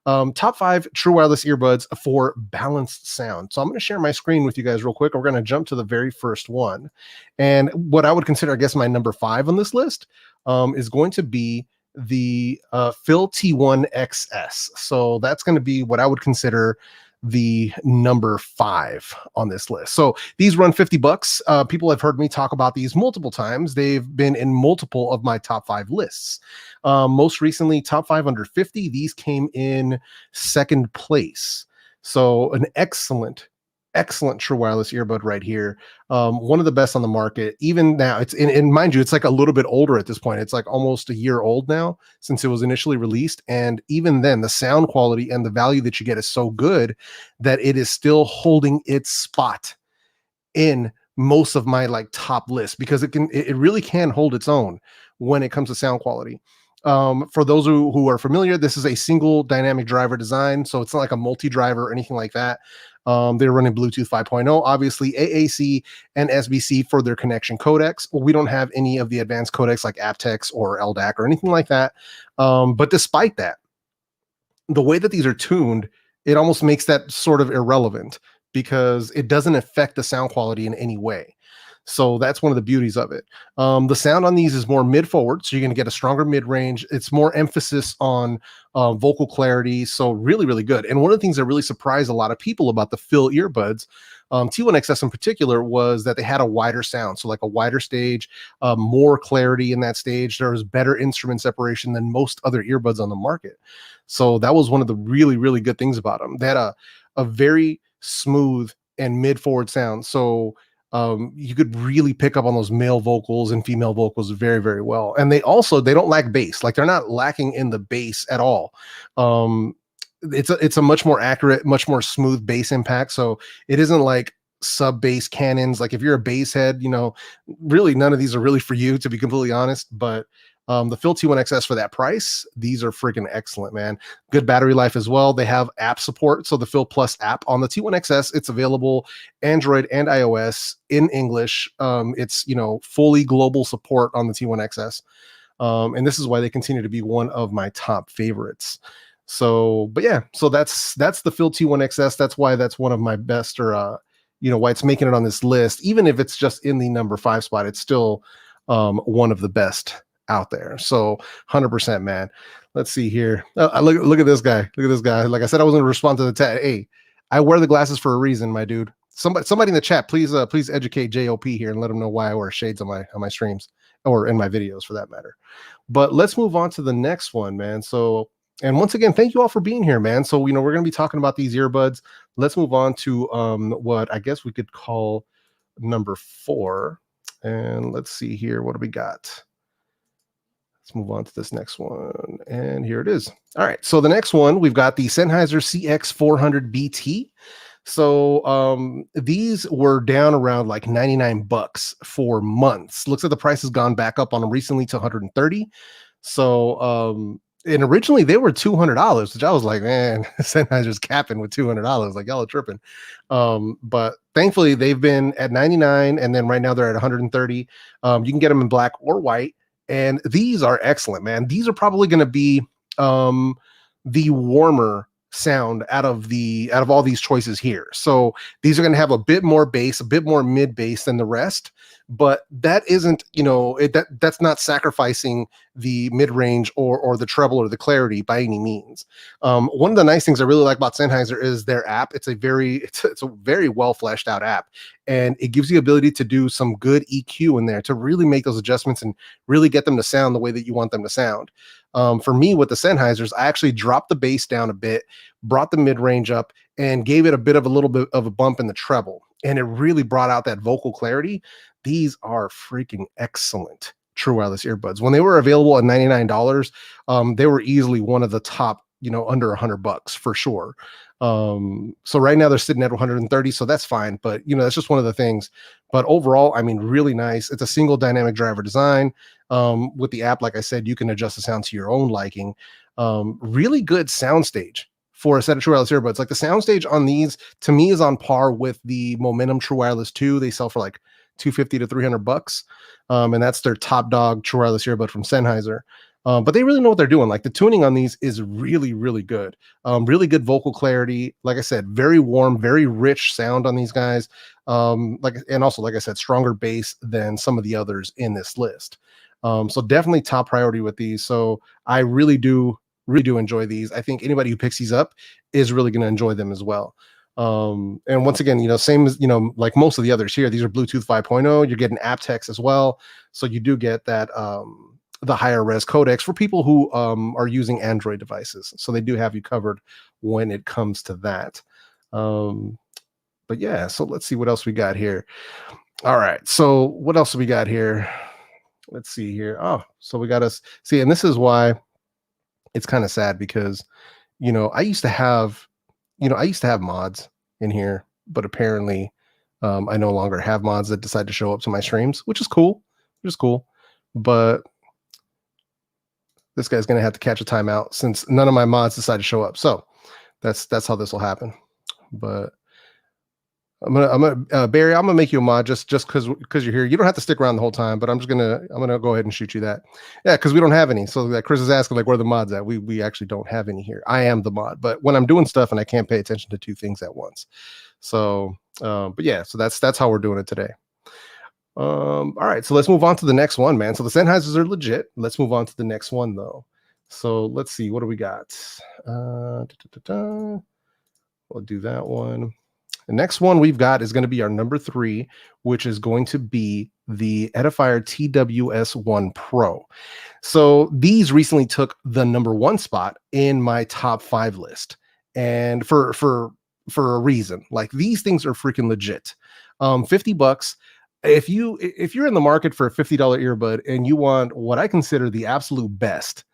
Top 5 true wireless earbuds for balanced sound. So I'm going to share my screen with you guys real quick. We're going to jump to the very first one. And what I would consider, I guess, my number 5 on this list is going to be the FIIL T1 XS. So that's going to be what I would consider the number 5 on this list. So these run $50. People have heard me talk about these multiple times. They've been in multiple of my top 5 lists. Most recently, top 5 under 50. These came in 2nd place. So an excellent true wireless earbud right here. One of the best on the market. Even now, it's in mind you, it's like a little bit older at this point. It's like almost a year old now since it was initially released. And even then, the sound quality and the value that you get is so good that it is still holding its spot in most of my like top lists, because it really can hold its own when it comes to sound quality. For those who are familiar, this is a single dynamic driver design, so it's not like a multi-driver or anything like that. They're running Bluetooth 5.0, obviously AAC and SBC for their connection codecs. We don't have any of the advanced codecs like Aptx or LDAC or anything like that. But despite that, the way that these are tuned, it almost makes that sort of irrelevant because it doesn't affect the sound quality in any way. So that's one of the beauties of it. The sound on these is more mid-forward, so you're going to get a stronger mid-range. It's more emphasis on vocal clarity, so really, really good. And one of the things that really surprised a lot of people about the FIIL earbuds, T1 XS in particular, was that they had a wider sound, so like a wider stage, more clarity in that stage. There was better instrument separation than most other earbuds on the market. So that was one of the really, really good things about them. They had a very smooth and mid-forward sound. So you could really pick up on those male vocals and female vocals very, very well. And they don't lack bass. Like, they're not lacking in the bass at all. It's a much more accurate, much more smooth bass impact. So it isn't like sub bass cannons. Like, if you're a bass head, you know, really none of these are really for you, to be completely honest. But the FIIL T1 XS, for that price, these are freaking excellent, man. Good battery life as well. They have app support. So the FIIL Plus app on the T1 XS, it's available Android and iOS in English. It's, you know, fully global support on the T1 XS. And this is why they continue to be one of my top favorites. So, but yeah, so that's the FIIL T1 XS. That's why that's one of my best, or you know, why it's making it on this list. Even if it's just in the number 5 spot, it's still one of the best out there. So 100%, man. Let's see here. Look at this guy. Look at this guy. Like I said, I wasn't going to respond to the tag. Hey, I wear the glasses for a reason, my dude. Somebody in the chat, please educate JOP here and let him know why I wear shades on my streams, or in my videos for that matter. But let's move on to the next one, man. So, and once again, thank you all for being here, man. So, you know, we're going to be talking about these earbuds. Let's move on to what I guess we could call number 4. And let's see here. What do we got? Let's move on to this next one. And here it is. All right. So the next one, we've got the Sennheiser CX400BT. So these were down around like $99 for months. Looks like the price has gone back up on them recently to $130. So and originally they were $200, which I was like, man, Sennheiser's capping with $200. Like, y'all are tripping. But thankfully they've been at $99, and then right now they're at $130. You can get them in black or white. And these are excellent, man. These are probably going to be the warmer sound out of all these choices here. So these are going to have a bit more bass, a bit more mid bass than the rest, but that isn't, you know, that's not sacrificing the mid-range or the treble or the clarity by any means. One of the nice things I really like about Sennheiser is their app. It's a very well fleshed out app, and it gives you the ability to do some good EQ in there to really make those adjustments and really get them to sound the way that you want them to sound. For me, with the Sennheisers, I actually dropped the bass down a bit, brought the mid-range up, and gave it a little bit of a bump in the treble. And it really brought out that vocal clarity. These are freaking excellent true wireless earbuds. When they were available at $99, they were easily one of the top, you know, under $100 for sure. So right now they're sitting at 130, so that's fine. But, you know, that's just one of the things. But overall, I mean, really nice. It's a single dynamic driver design. With the app, like I said, you can adjust the sound to your own liking. Really good soundstage for a set of true wireless earbuds. Like, the soundstage on these, to me, is on par with the Momentum True Wireless 2. They sell for like $250 to $300. And that's their top dog true wireless earbud from Sennheiser. But they really know what they're doing. Like the tuning on these is really, really good. Really good vocal clarity. Like I said, very warm, very rich sound on these guys. And also, like I said, stronger bass than some of the others in this list. So definitely top priority with these. So I really do enjoy these. I think anybody who picks these up is really going to enjoy them as well. And once again, same as, like most of the others here, these are Bluetooth 5.0. You're getting aptX as well. So you do get that, the higher res codecs for people who are using Android devices. So they do have you covered when it comes to that. But yeah, so let's see what else we got here. All right. So what else do we got here? Let's see here. Oh, so we got us see, and this is why it's kind of sad because, I used to have mods in here, but apparently I no longer have mods that decide to show up to my streams, which is cool. But this guy's going to have to catch a timeout since none of my mods decide to show up. So that's how this will happen. But Barry, I'm gonna make you a mod just because you're here. You don't have to stick around the whole time, but I'm gonna go ahead and shoot you that. Yeah, because we don't have any. So that Chris is asking like where are the mods at. We actually don't have any here. I am the mod, but when I'm doing stuff and I can't pay attention to two things at once. So but yeah, so that's how we're doing it today. All right, so let's move on to the next one, man. So the Sennheisers are legit. Let's move on to the next one though. So let's see, what do we got? We'll do that one. The next one we've got is going to be our number 3, which is going to be the Edifier TWS1 Pro. So these recently took the number 1 spot in my top 5 list, and for a reason. Like these things are freaking legit. $50. If you're in the market for a $50 earbud and you want what I consider the absolute best,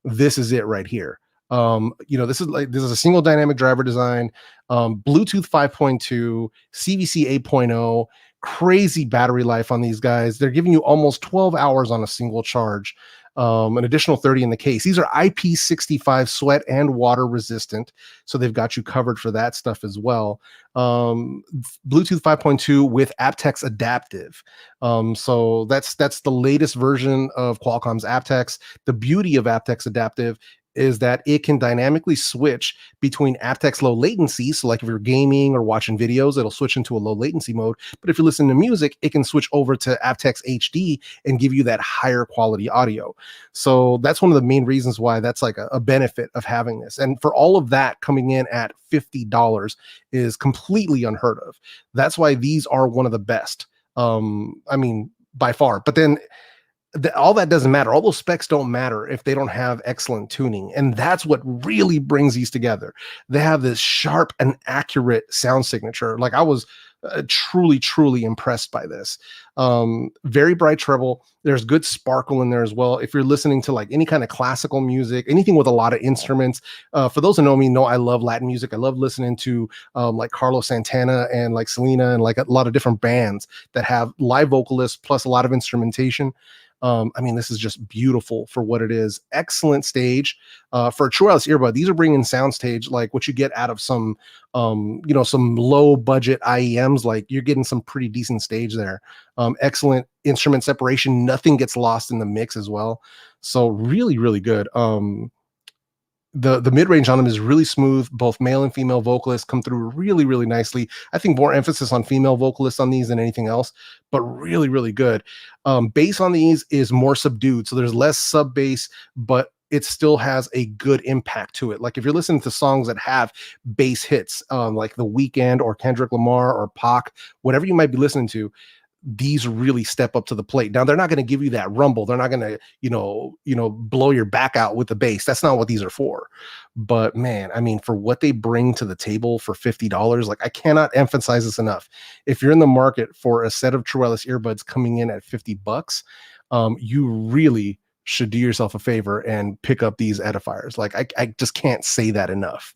this is it right here. This is a single dynamic driver design, Bluetooth 5.2, CVC 8.0, crazy battery life on these guys. They're giving you almost 12 hours on a single charge, an additional 30 in the case. These are IP65 sweat and water resistant, so they've got you covered for that stuff as well. Bluetooth 5.2 with Aptx Adaptive. So that's the latest version of Qualcomm's Aptx. The beauty of Aptx Adaptive is that it can dynamically switch between aptX low latency. So like if you're gaming or watching videos, it'll switch into a low latency mode. But if you're listening to music, it can switch over to aptX HD and give you that higher quality audio. So that's one of the main reasons why that's like a benefit of having this. And for all of that coming in at $50 is completely unheard of. That's why these are one of the best. By far. But then all that doesn't matter. All those specs don't matter if they don't have excellent tuning. And that's what really brings these together. They have this sharp and accurate sound signature. Like I was truly, truly impressed by this. Very bright treble. There's good sparkle in there as well. If you're listening to like any kind of classical music, anything with a lot of instruments, for those who know me, know I love Latin music. I love listening to like Carlos Santana and like Selena and like a lot of different bands that have live vocalists plus a lot of instrumentation. This is just beautiful for what it is. Excellent stage for a True Wireless earbud. These are bringing soundstage like what you get out of some low budget IEMs. Like you're getting some pretty decent stage there. Excellent instrument separation. Nothing gets lost in the mix as well. So really, really good. The mid-range on them is really smooth. Both male and female vocalists come through really, really nicely. I think more emphasis on female vocalists on these than anything else, but really, really good. Bass on these is more subdued, so there's less sub bass, but it still has a good impact to it. Like if you're listening to songs that have bass hits, like The Weeknd or Kendrick Lamar or Pac, whatever you might be listening to, these really step up to the plate. Now they're not going to give you that rumble. They're not going to, blow your back out with the bass. That's not what these are for. But man, for what they bring to the table for $50, like I cannot emphasize this enough. If you're in the market for a set of True Wireless earbuds coming in at $50, you really should do yourself a favor and pick up these Edifiers. Like I just can't say that enough.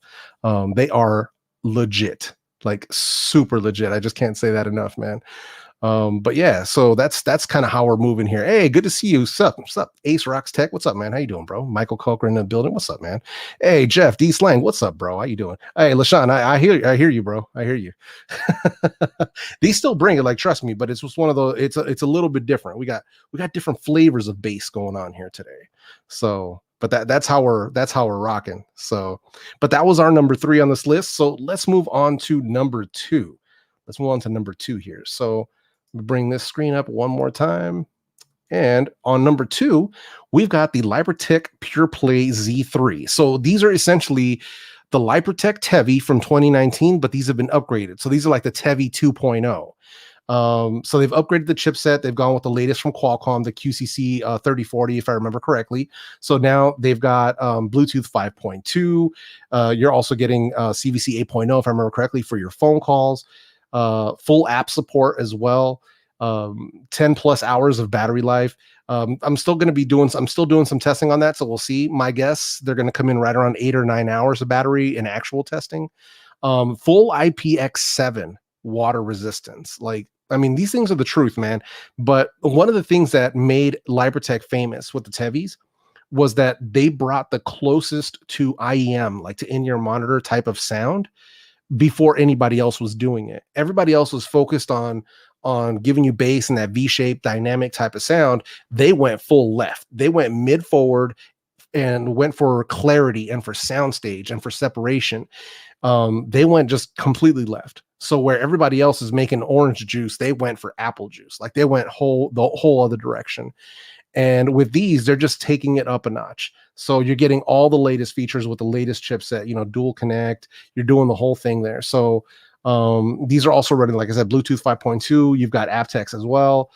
They are legit, like super legit. I just can't say that enough, man. But yeah, so that's kind of how we're moving here. Hey, good to see you. What's up? Ace Rocks Tech. What's up, man? How you doing, bro? Michael Coker in the building. What's up, man? Hey, Jeff D Slang. What's up, bro? How you doing? Hey, LaShawn, I hear you, bro. I hear you. These still bring it, like, trust me, but it's just one of those, it's a little bit different. We got different flavors of bass going on here today. So, but that's how we're rocking. So, but that was our number 3 on this list. So let's move on to number 2. Let's move on to number 2 here. So bring this screen up one more time. And on number 2, we've got the Lypertek PurePlay Z3. So these are essentially the Lypertek Tevi from 2019, but these have been upgraded. So these are like the Tevi 2.0. So they've upgraded the chipset. They've gone with the latest from Qualcomm, the QCC 3040, if I remember correctly. So now they've got Bluetooth 5.2. You're also getting CVC 8.0, if I remember correctly, for your phone calls. Full app support as well. 10 plus hours of battery life. I'm still doing some testing on that, so we'll see. My guess, they're going to come in right around 8 or 9 hours of battery in actual testing. Full IPX7 water resistance. Like, I mean, these things are the truth, man. But one of the things that made Lypertek famous with the Tevis was that they brought the closest to IEM, like to in-ear monitor type of sound, before anybody else was doing it. Everybody else was focused on giving you bass and that V-shaped dynamic type of sound. They went full left. They went mid forward and went for clarity and for soundstage and for separation. They went just completely left. So where everybody else is making orange juice, they went for apple juice. Like, they went the whole other direction. And with these, they're just taking it up a notch. So you're getting all the latest features with the latest chipset, dual connect, you're doing the whole thing there. So these are also running, like I said, Bluetooth 5.2. You've got Aptx as well.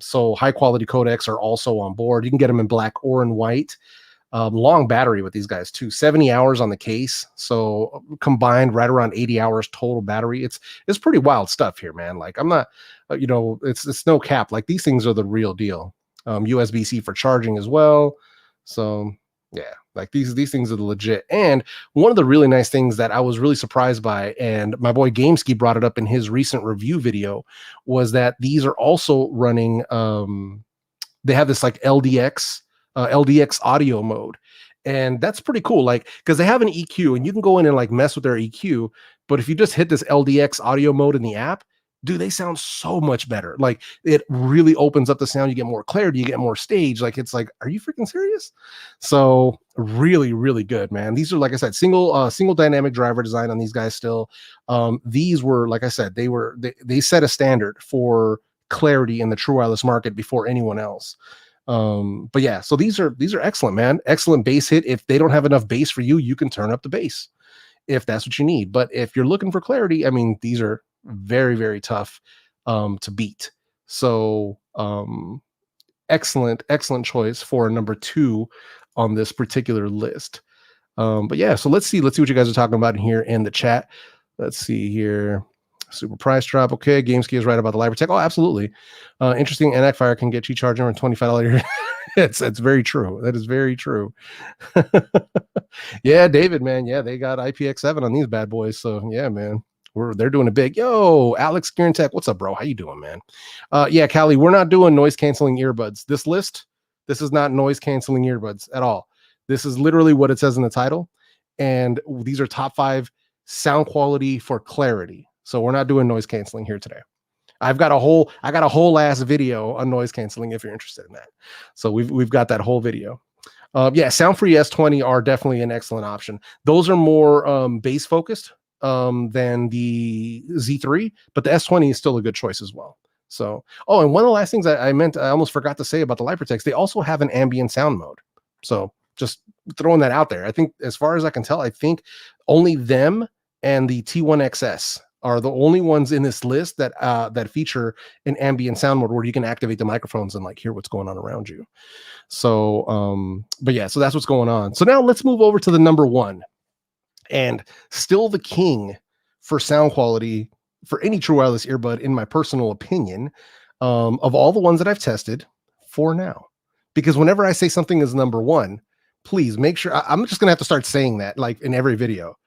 So high quality codecs are also on board. You can get them in black or in white. Long battery with these guys too, 70 hours on the case. So combined right around 80 hours total battery. It's pretty wild stuff here, man. Like, I'm not, it's no cap. Like, these things are the real deal. USB-C for charging as well. So yeah, like these things are legit. And one of the really nice things that I was really surprised by, and my boy Gameski brought it up in his recent review video, was that these are also running, they have this like LDX audio mode. And that's pretty cool. Like, because they have an EQ and you can go in and like mess with their EQ. But if you just hit this LDX audio mode in the app, dude, they sound so much better. Like, it really opens up the sound. You get more clarity, you get more stage. Like, it's like, are you freaking serious? So really, really good, man. These are, like I said, single dynamic driver design on these guys still. These were, like I said, they set a standard for clarity in the true wireless market before anyone else. But yeah, so these are excellent, man. Excellent bass hit. If they don't have enough bass for you, you can turn up the bass if that's what you need. But if you're looking for clarity, I mean, these are very, very tough to beat. So excellent choice for number 2 on this particular list. But yeah, so let's see what you guys are talking about here in the chat. Let's see here. Super price drop. Okay, Gameski is right about the Lypertek. Oh, absolutely. Interesting. Edifier can get you charging for $25. It's very true. That is very true. Yeah, David, man. Yeah, they got IPX7 on these bad boys. So yeah, man. They're doing it big. Yo, Alex Gear Tech, what's up, bro? How you doing, man? Yeah, Callie, we're not doing noise canceling earbuds. This is not noise canceling earbuds at all. This is literally what it says in the title. And these are top 5 sound quality for clarity. So we're not doing noise canceling here today. I got a whole ass video on noise canceling if you're interested in that. So we've got that whole video. Yeah, Soundfree S20 are definitely an excellent option. Those are more bass focused than the Z3, but the S20 is still a good choice as well. So, oh, and one of the last things I almost forgot to say about the Lyperteks, they also have an ambient sound mode. So just throwing that out there. I think, as far as I can tell, I think only them and the T1XS are the only ones in this list that that feature an ambient sound mode where you can activate the microphones and like hear what's going on around you. So, but yeah, so that's what's going on. So now let's move over to the number 1, and still the king for sound quality for any true wireless earbud, in my personal opinion, of all the ones that I've tested for now. Because whenever I say something is number 1, please make sure I'm just gonna have to start saying that like in every video.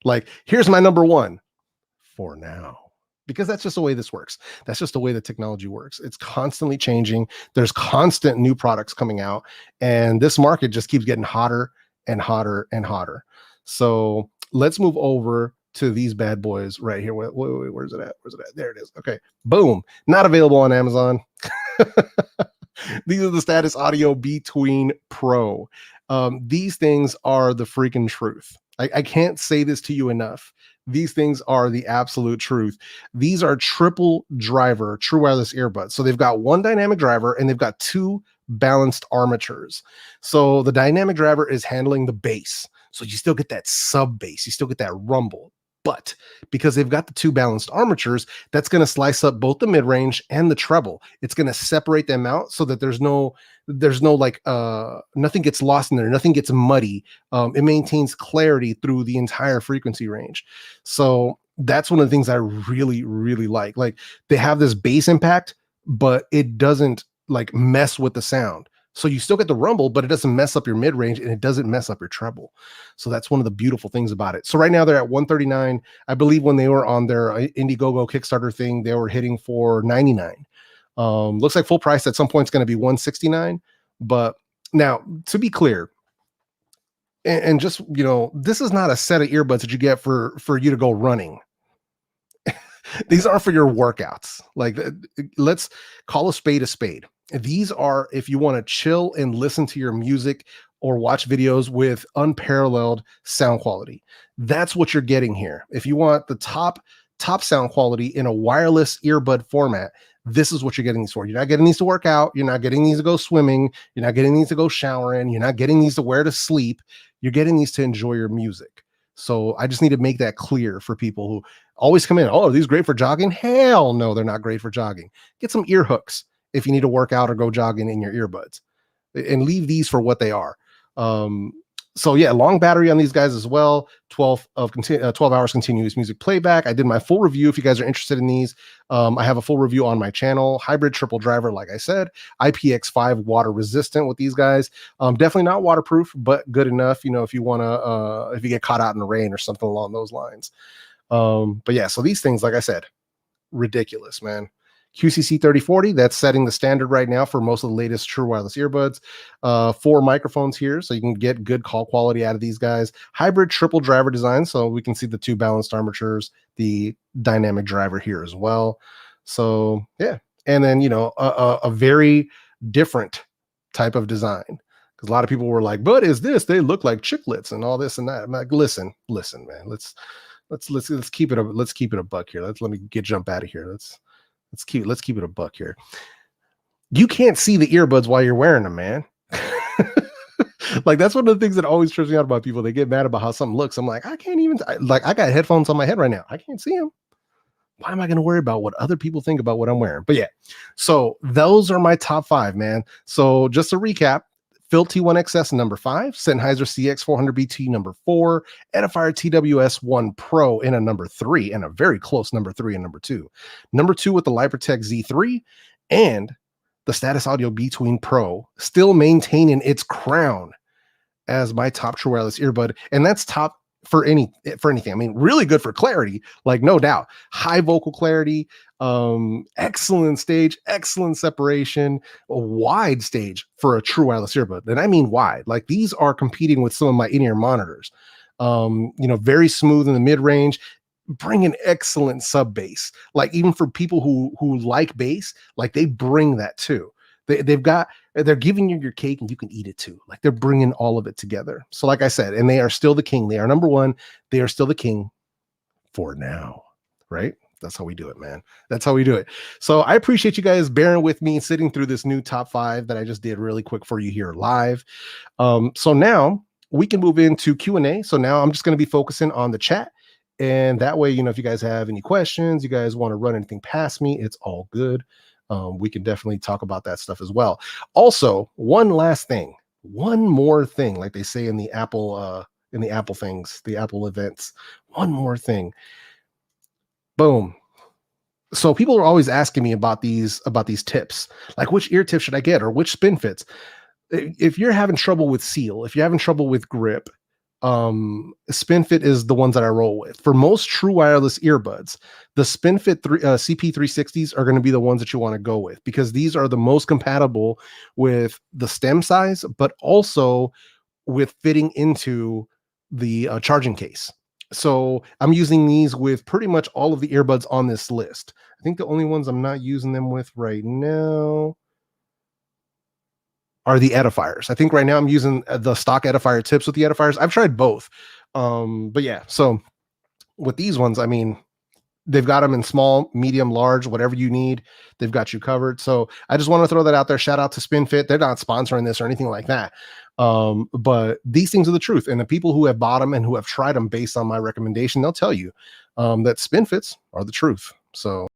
Like, here's my number 1 for now, because that's just the way this works. That's just the way the technology works. It's constantly changing. There's constant new products coming out, and this market just keeps getting hotter and hotter and hotter. So let's move over to these bad boys right here. Wait, where's it at? Where's it at? There it is. Okay. Boom. Not available on Amazon. These are the Status Audio Between Pro. These things are the freaking truth. I can't say this to you enough. These things are the absolute truth. These are triple driver true wireless earbuds. So they've got one dynamic driver and they've got two balanced armatures. So the dynamic driver is handling the bass. So you still get that sub bass, you still get that rumble. But because they've got the two balanced armatures, that's going to slice up both the mid-range and the treble. It's going to separate them out so that there's no like nothing gets lost in there, nothing gets muddy. It maintains clarity through the entire frequency range. So that's one of the things I really, really like. Like they have this bass impact, but it doesn't like mess with the sound. So you still get the rumble, but it doesn't mess up your mid-range and it doesn't mess up your treble. So that's one of the beautiful things about it. So right now they're at $139. I believe when they were on their Indiegogo Kickstarter thing, they were hitting for $99. Looks like full price at some point is going to be $169. But now, to be clear, and just, you know, this is not a set of earbuds that you get for you to go running. These are for your workouts. Like, let's call a spade a spade. These are if you want to chill and listen to your music or watch videos with unparalleled sound quality. That's what you're getting here. If you want the top sound quality in a wireless earbud format, this is what you're getting these for. You're not getting these to work out. You're not getting these to go swimming. You're not getting these to go showering. You're not getting these to wear to sleep. You're getting these to enjoy your music. So I just need to make that clear for people who always come in. Oh, are these great for jogging? Hell no, they're not great for jogging. Get some ear hooks if you need to work out or go jogging in your earbuds, and leave these for what they are. So yeah, long battery on these guys as well. 12 hours continuous music playback. I did my full review. If you guys are interested in these, I have a full review on my channel. Hybrid triple driver, like I said, IPX5 water resistant with these guys. Definitely not waterproof, but good enough, you know, if you want to, if you get caught out in the rain or something along those lines. But yeah, so these things, like I said, ridiculous, man. QCC 3040, that's setting the standard right now for most of the latest true wireless earbuds. 4 microphones here, so you can get good call quality out of these guys. Hybrid triple driver design, so we can see the two balanced armatures, the dynamic driver here as well. So yeah, and then, you know, a very different type of design, because a lot of people were like, but is this, they look like chiclets and all this and that. I'm like, listen, man, let's keep it a buck here. Let me jump out of here. Let's keep it a buck here. You can't see the earbuds while you're wearing them, man. Like, that's one of the things that always trips me out about people. They get mad about how something looks. I'm like, I got headphones on my head right now. I can't see them. Why am I going to worry about what other people think about what I'm wearing? But yeah, so those are my top 5, man. So just to recap, FIIL T1XS number 5, Sennheiser CX400BT number 4, Edifier TWS1 Pro in a number 3, and a very close number 3 and number 2. Number 2 with the Lypertek Z3, and the Status Audio Between Pro, still maintaining its crown as my top true wireless earbud, and that's top for anything. I mean, really good for clarity, like no doubt. High vocal clarity, excellent stage, excellent separation, a wide stage for a true wireless earbud. And I mean wide. Like, these are competing with some of my in-ear monitors. You know, very smooth in the mid-range, bring an excellent sub bass. Like, even for people who like bass, like, they bring that too. They're giving you your cake and you can eat it too. Like, they're bringing all of it together. So like I said, and they are still the king. They are number 1. They are still the king for now, right? That's how we do it, man. That's how we do it. So I appreciate you guys bearing with me, sitting through this new top 5 that I just did really quick for you here live. So now we can move into Q&A. So now I'm just going to be focusing on the chat. And that way, you know, if you guys have any questions, you guys want to run anything past me, it's all good. We can definitely talk about that stuff as well. Also, one more thing, like they say in the Apple things, the Apple events, one more thing. Boom. So people are always asking me about these tips, like which ear tip should I get or which SpinFits. If you're having trouble with seal, if you're having trouble with grip, SpinFit is the ones that I roll with. For most true wireless earbuds, the SpinFit CP360s are going to be the ones that you want to go with, because these are the most compatible with the stem size, but also with fitting into the charging case. So I'm using these with pretty much all of the earbuds on this list. I think the only ones I'm not using them with right now are the Edifiers. I think right now I'm using the stock Edifier tips with the Edifiers. I've tried both. But yeah, so with these ones, I mean, they've got them in small, medium, large, whatever you need. They've got you covered. So I just want to throw that out there. Shout out to SpinFit. They're not sponsoring this or anything like that. But these things are the truth. And the people who have bought them and who have tried them based on my recommendation, they'll tell you that SpinFits are the truth. So